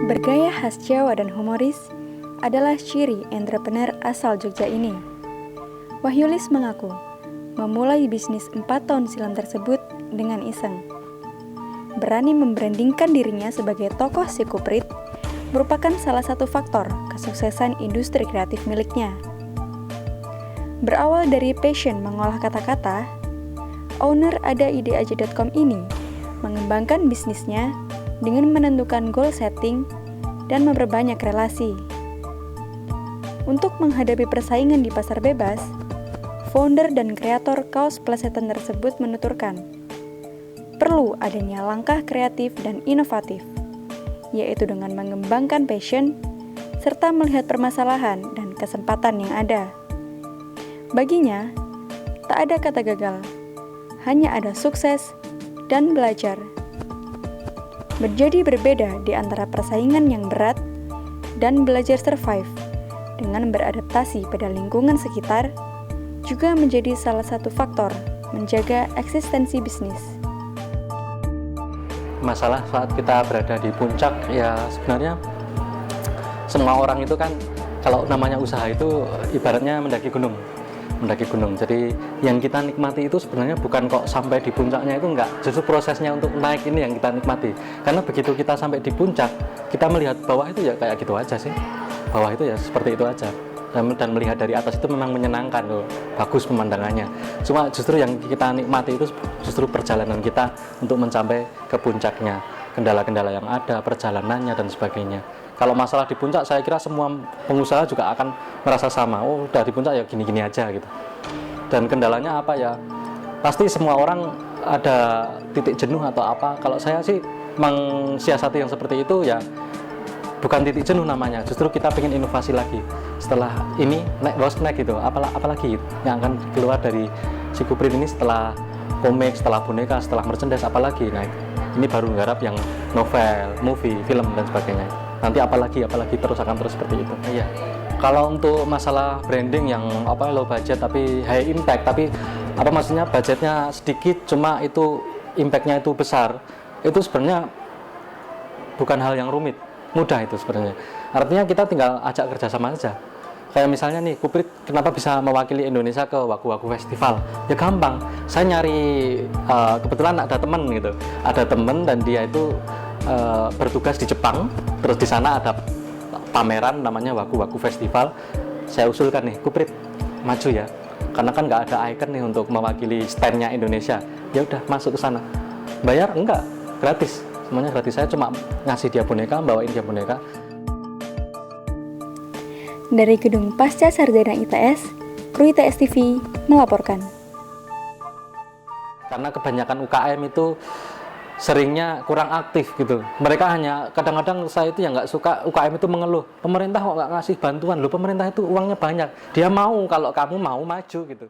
Bergaya khas Jawa dan humoris adalah ciri entrepreneur asal Jogja ini. Wahyulis mengaku memulai bisnis 4 tahun silam tersebut dengan iseng. Berani membrandingkan dirinya sebagai tokoh si Kuprit merupakan salah satu faktor kesuksesan industri kreatif miliknya. Berawal dari passion mengolah kata-kata, owner adaideaja.com ini mengembangkan bisnisnya dengan menentukan goal setting dan memperbanyak relasi. Untuk menghadapi persaingan di pasar bebas, founder dan kreator kaos plesetan tersebut menuturkan, perlu adanya langkah kreatif dan inovatif, yaitu dengan mengembangkan passion serta melihat permasalahan dan kesempatan yang ada. Baginya, tak ada kata gagal, hanya ada sukses dan belajar. Menjadi berbeda di antara persaingan yang berat dan belajar survive dengan beradaptasi pada lingkungan sekitar juga menjadi salah satu faktor menjaga eksistensi bisnis. Masalah saat kita berada di puncak, ya sebenarnya semua orang itu kan kalau namanya usaha itu ibaratnya mendaki gunung. Jadi yang kita nikmati itu sebenarnya bukan kok sampai di puncaknya itu enggak, justru prosesnya untuk naik ini yang kita nikmati. Karena begitu kita sampai di puncak, kita melihat bawah itu ya kayak gitu aja sih. Bawah itu ya seperti itu aja. Dan melihat dari atas itu memang menyenangkan loh, bagus pemandangannya. Cuma justru yang kita nikmati itu justru perjalanan kita untuk mencapai ke puncaknya, kendala-kendala yang ada, perjalanannya dan sebagainya. Kalau masalah di puncak, saya kira semua pengusaha juga akan merasa sama. Oh, udah di puncak ya gini-gini aja gitu. Dan kendalanya apa ya? Pasti semua orang ada titik jenuh atau apa. Kalau saya sih mensiasati yang seperti itu ya bukan titik jenuh namanya. Justru kita pengen inovasi lagi. Setelah ini what's next gitu. Apalagi yang akan keluar dari si Kuprit ini setelah komik, setelah boneka, setelah merchandise, apalagi. Nah, ini baru menggarap yang novel, movie, film dan sebagainya. Nanti apalagi terus akan terus seperti itu. Iya. Kalau untuk masalah branding yang low budget tapi high impact, tapi maksudnya budgetnya sedikit cuma itu impact-nya itu besar, itu sebenarnya bukan hal yang rumit, mudah itu sebenarnya. Artinya kita tinggal ajak kerjasama saja. Kayak misalnya nih, Kuprit kenapa bisa mewakili Indonesia ke Waku-Waku Festival? Ya gampang, saya nyari kebetulan ada teman gitu, ada teman dan dia itu bertugas di Jepang, terus di sana ada pameran namanya Waku-Waku Festival. Saya usulkan nih, Kuprit maju ya, karena kan nggak ada icon nih untuk mewakili stand-nya Indonesia. Ya udah masuk ke sana. Bayar? Enggak, gratis, semuanya gratis. Saya cuma ngasih dia boneka, bawain dia boneka. Dari Gedung Pasca Sarjana ITS, Kru ITS TV melaporkan. Karena kebanyakan UKM itu seringnya kurang aktif gitu. Mereka hanya kadang-kadang saya itu yang nggak suka UKM itu mengeluh. Pemerintah kok nggak ngasih bantuan? Loh, pemerintah itu uangnya banyak. Dia mau kalau kamu mau maju gitu.